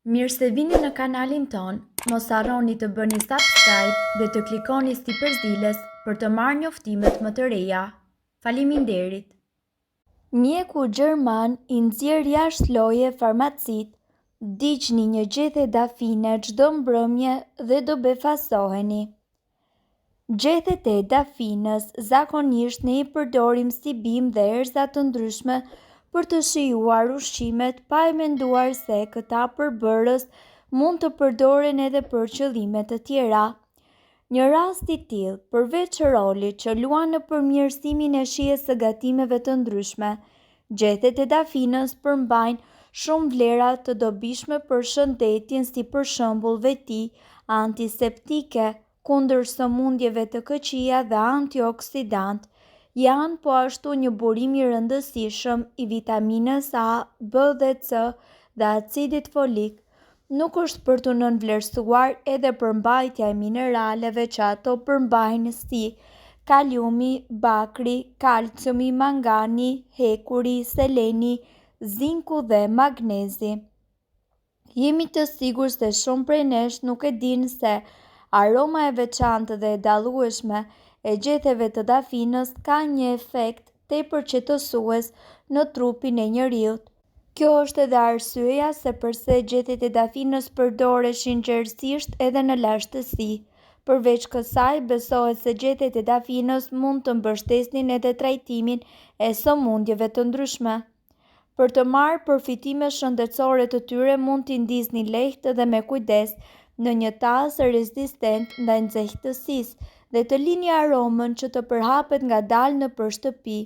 Mirë se vini në kanalin ton, mos harroni të bëni subscribe dhe të klikoni si përzieles për të marrë njoftimet më të reja. Faleminderit. Mjeku gjerman i nxjerr jashtë loje farmacit, digjni një gjethe dafine çdo mbrëmje dhe do befasoheni. Gjethet e dafinës zakonisht ne i përdorim si bimë dhe erëza të ndryshme për të shijuar ushqimet pa e menduar se këta përbërës mund të përdoren edhe për qëllime të tjera. Një rast i tillë, përveç rolit që luan në përmirësimin e shijes së gatimeve të ndryshme, gjethet e dafinës përmbajnë shumë vlera të dobishme për shëndetin, si për shembull veti antiseptike kundër sëmundjeve të këqija dhe antioksidant. Janë po ashtu një burim i rëndësishëm i vitaminës A, B dhe C dhe acidit folik. Nuk është për të nënvlerësuar edhe përmbajtja e mineraleve që ato përmbajnë si kaliumi, bakri, kalciumi, mangani, hekuri, seleni, zinku dhe magnezi. Jemi të sigurt se shumë prej nesh nuk e dinë se aroma e veçantë dhe e dallueshme e gjetheve të dafinës ka një efekt tepër qetësues në trupin e njeriut. Kjo është edhe arsyeja se pse gjethet e dafinës përdoreshin gjerësisht edhe në lashtësi. Përveç kësaj, besohet se gjethet e dafinës mund të mbështesnin edhe trajtimin e sëmundjeve të ndryshme. Për të marrë përfitime shëndetësore të tyre mund t'i ndisni lehtë dhe me kujdes në një tas rezistent ndaj nxehtësisë dhe të lini aromën që të përhapet ngadalë nëpër shtëpi.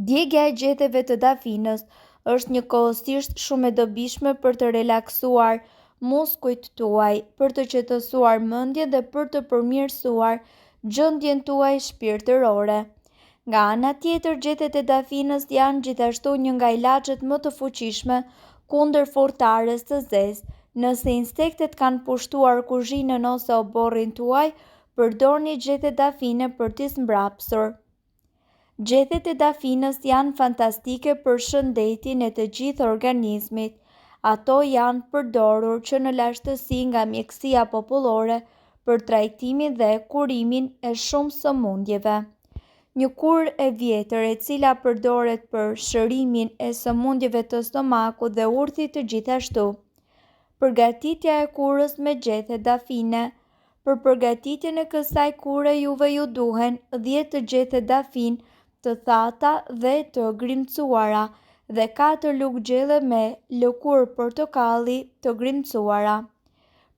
Djegja e gjethet të dafinës është njëkohësisht shumë e dobishme për të relaksuar muskujt tuaj, për të qetësuar mendjen dhe për të përmirësuar gjendjen tuaj shpirtërore. Nga ana tjetër, gjethet e dafinës janë gjithashtu një nga ilaçet më të fuqishme kundër furtares së zezë. Nëse insektet kanë pushtuar kuzhinën ose oborrin tuaj, përdorni gjethet dafine për t'i mbrapsur. Gjethet e dafinës janë fantastike për shëndetin e të gjithë organizmit. Ato janë përdorur që në lashtësi nga mjekësia popullore për trajtimin dhe kurimin e shumë sëmundjeve. Një kurë e vjetër e cila përdoret për shërimin e sëmundjeve të stomakut dhe urthit të gjithashtu. Përgatitja e kurës me gjethe dafine. Për përgatitjen e kësaj kure juve ju duhen 10 gjethe dafin të thata dhe të grimcuara dhe 4 lugë gjelle me lëkurë portokalli të grimcuara.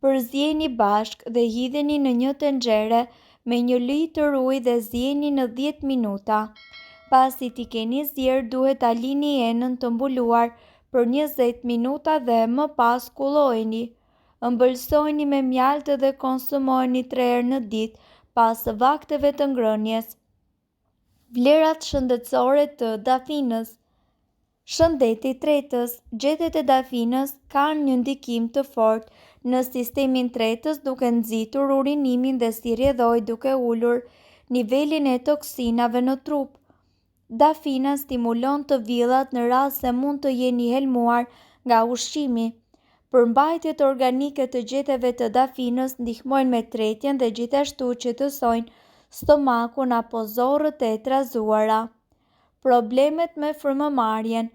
Përzjeni bashk dhe hidheni në një tenxhere me 1 litër ujë dhe zjeni në 10 minuta. Pasi t'i keni zjerë, duhet ta lini enën të mbuluar për 20 minuta dhe më pas kullojeni. Ëmbëlsojeni me mjaltë dhe konsumojeni 3 herë në ditë pas vakteve të ngrënies. Vlerat shëndetësore të dafinës. Shëndeti i tretës. Gjethet e dafinës kanë një ndikim të fortë në sistemin tretës duke nxitur urinimin dhe si rrjedhoi duke ulur nivelin e toksinave në trup. Dafina stimulon të villat në rast se mund të jeni helmuar nga ushqimi. Përmbajtjet organike të gjeteve të dafinës ndihmojnë me tretjen dhe gjithashtu qetësojnë stomakun apo zorrët e trazuara. Problemet me frymëmarrjen.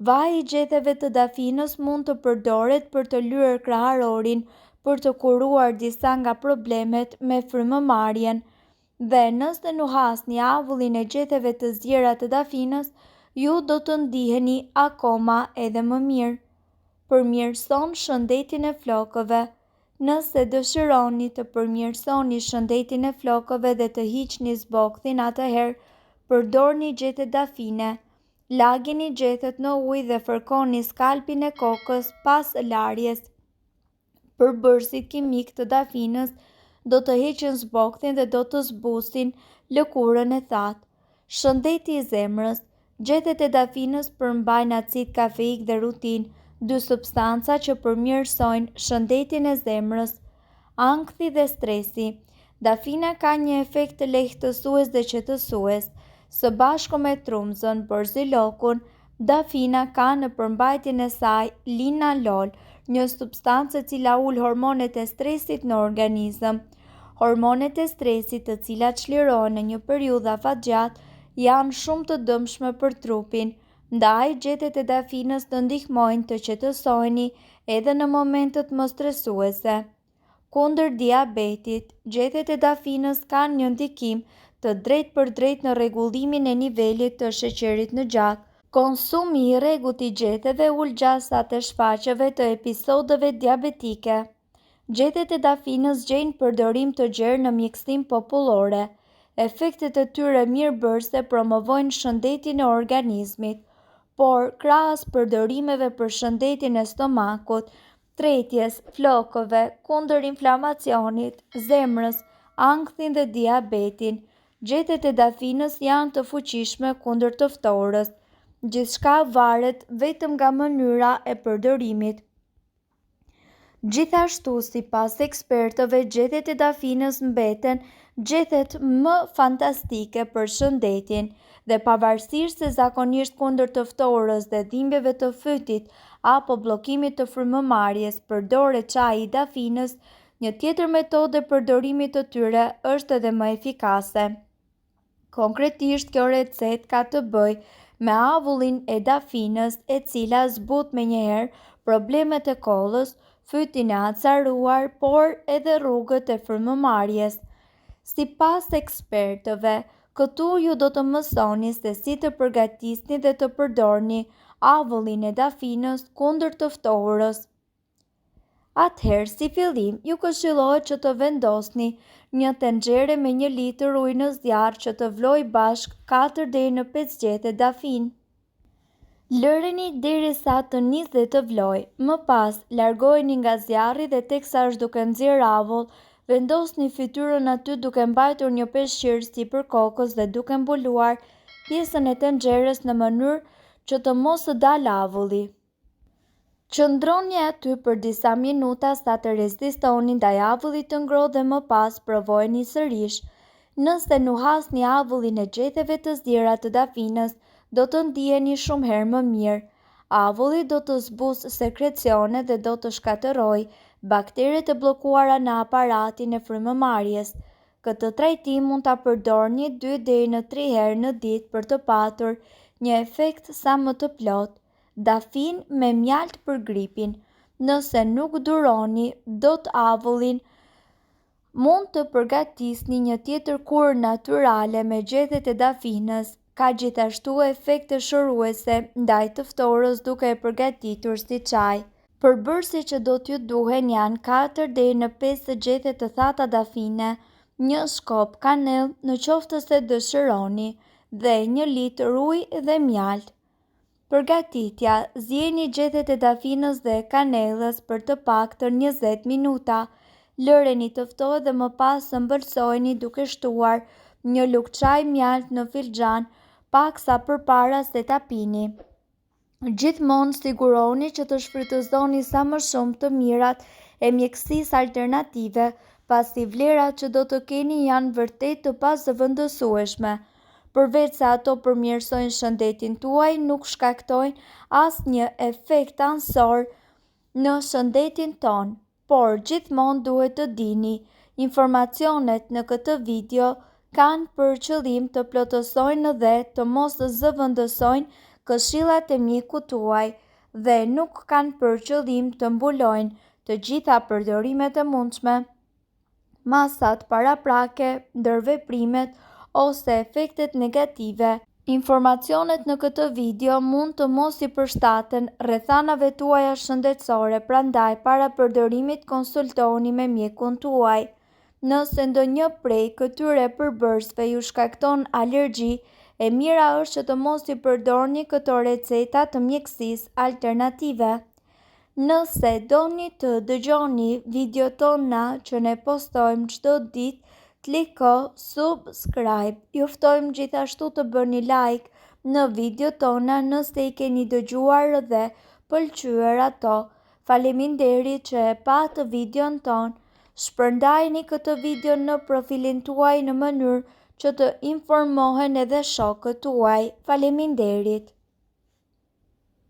Vaji i gjeteve të dafinës mund të përdoret për të lyer kraharorin për të kuruar disa nga problemet me frymëmarrjen. Dhe nëse nuhasni avullin e gjeteve të zjera të dafinës, ju do të ndiheni akoma edhe më mirë. Përmirëson shëndetin e flokëve. Nëse dëshironi të përmirësoni shëndetin e flokëve dhe të hiqni zbokthin, atëherë përdorni gjethe dafine. Lagini gjethet në ujë dhe fërkoni skalpin e kokës pas larjes. Përbërësit kimik të dafinës do të heqin zbokthin dhe do të zbusin lëkurën e thatë. Shëndeti i zemrës. Gjethet e dafinës përmbajnë acid kafeik dhe rutin, 2 substanca që përmirësojnë shëndetin e zemrës. Ankthi dhe stresi. Dafina ka një efekt lehtësues dhe qetësues. Së bashku me trumzën, borzilokun, Dafina ka në përmbajtjen e saj linalol, një substancë e cila ul hormonet e stresit në organizëm. Hormonet e stresit, të cilat çlirohen në një periudhë afatgjatë, janë shumë të dëmshme për trupin. Ndaj, gjethet e dafinës të ndihmojnë të qetësoheni edhe në momentet më stresuese. Kundër diabetit, gjethet e dafinës kanë një ndikim të drejtpërdrejtë në rregullimin e nivelit të sheqerit në gjak. Konsumi i rregullt i gjethetve ul gjasat e shfaqjeve të episodeve diabetike. Gjethet e dafinës gjejnë përdorim të gjerë në mjekësinë popullore. Efektet e tyre mirëbërëse promovojnë shëndetin e organizmit, por krahas përdorimeve për shëndetin e stomakut, tretjes, flokëve, kundër inflamacionit, zemrës, ankthin dhe diabetin, gjethet e dafinës janë të fuqishme kundër të ftorës. Gjithçka varet vetëm nga mënyra e përdorimit. Gjithashtu, sipas ekspertëve, gjethet e dafinës mbeten gjethet më fantastike për shëndetin dhe pavarësisht se zakonisht kundër të ftorës dhe dhimbjeve të fytit apo bllokimit të frymëmarrjes përdoret çaji i dafinës, një tjetër metodë e përdorimit të tyre është edhe më efikase. Konkretisht, kjo recetë ka të bëjë me avullin e dafinës, e cila zbut menjëherë problemet e kollës, fytin e acaruar, por edhe rrugët e frymëmarrjes. Sipas ekspertëve, këtu ju do të mësoni se si të përgatisni dhe të përdorni avullin e dafinës kundër të ftorës. Atëherë, si fillim, ju këshillohet që të vendosni një tenxhere me 1 litër ujë në zjarr që të vlojë bashkë 4 deri në 5 gjethe dafinë. Lëreni derisa të nisë dhe të vlojë. Më pas, largoheni nga zjarri dhe teksa është duke nxjerr avull, vendosni fytyrën aty duke mbajtur një peshqir sipër kokës dhe duke mbuluar pjesën e tenxherës në mënyrë që të mos dalë avulli. Qëndroni aty për disa minuta sa të rezistoni ndaj avullit të ngrohtë dhe më pas provojeni sërish. Nëse nuhasni avullin e gjethteve të zjera të dafinës, do të ndiheni shumë herë më mirë. Avulli do të zbusë sekrecionet dhe do të shkatërrojë bakteret e bllokuara në aparatin e frymëmarrjes. Këtë trajtim mund ta përdorni 2 deri në 3 herë në ditë për të patur një efekt sa më të plotë. Dafin me mjalt për gripin. Nëse nuk duroni dot avullin, mund të përgatisni një tjetër kurë natyrale me gjethet e dafinës. Ka gjithashtu efekte shëruese ndaj të ftorës duke e përgatitur si çaj. Përbërësit që do t'ju duhen janë 4 deri në 5 gjethe të thata dafine, 1 shkop kanell në qoftë se dëshironi dhe 1 litër ujë dhe mjalt. Përgatitja: zjeni gjethet e dafinës dhe kanellës për të paktën 20 minuta. Lëreni të ftohet dhe më pas ëmbëlsojeni duke shtuar 1 lugë çaj mjalt në filxhan paksa përpara se ta pini. Gjithmonë sigurohuni që të shfrytëzoni sa më shumë të mirat e mjekësisë alternative, pasi vlerat që do të keni janë vërtet të pazëvendësueshme. Përveç se ato përmirësojnë shëndetin tuaj, nuk shkaktojnë asnjë efekt ansor në shëndetin ton. Por gjithmonë duhet të dini, informacionet në këtë video kanë për qëllim të plotësojnë dhe të mos zëvendësojnë këshillat e mjekut tuaj dhe nuk kanë për qëllim të mbulojnë të gjitha përdorimet e mundshme, masat paraprake, ndërveprimet ose efektet negative. Informacionet në këtë video mund të mos i përshtaten rrethanave tuaja shëndetësore, prandaj para përdorimit konsultohuni me mjekun tuaj. Nëse ndonjë prej këtyre përbërësve ju shkakton alergji, e mira është që të mos i përdorni këto receta të mjekësisë alternative. Nëse doni të dëgjoni video tona që ne postojmë çdo ditë, kliko subscribe. Ju ftojmë gjithashtu të bëni like në video tona nëse i keni dëgjuar dhe pëlqyer ato. Faleminderit që e patë videon ton. Shpërndajeni këtë video në profilin tuaj në mënyrë që të informohen edhe shokët tuaj. Faleminderit.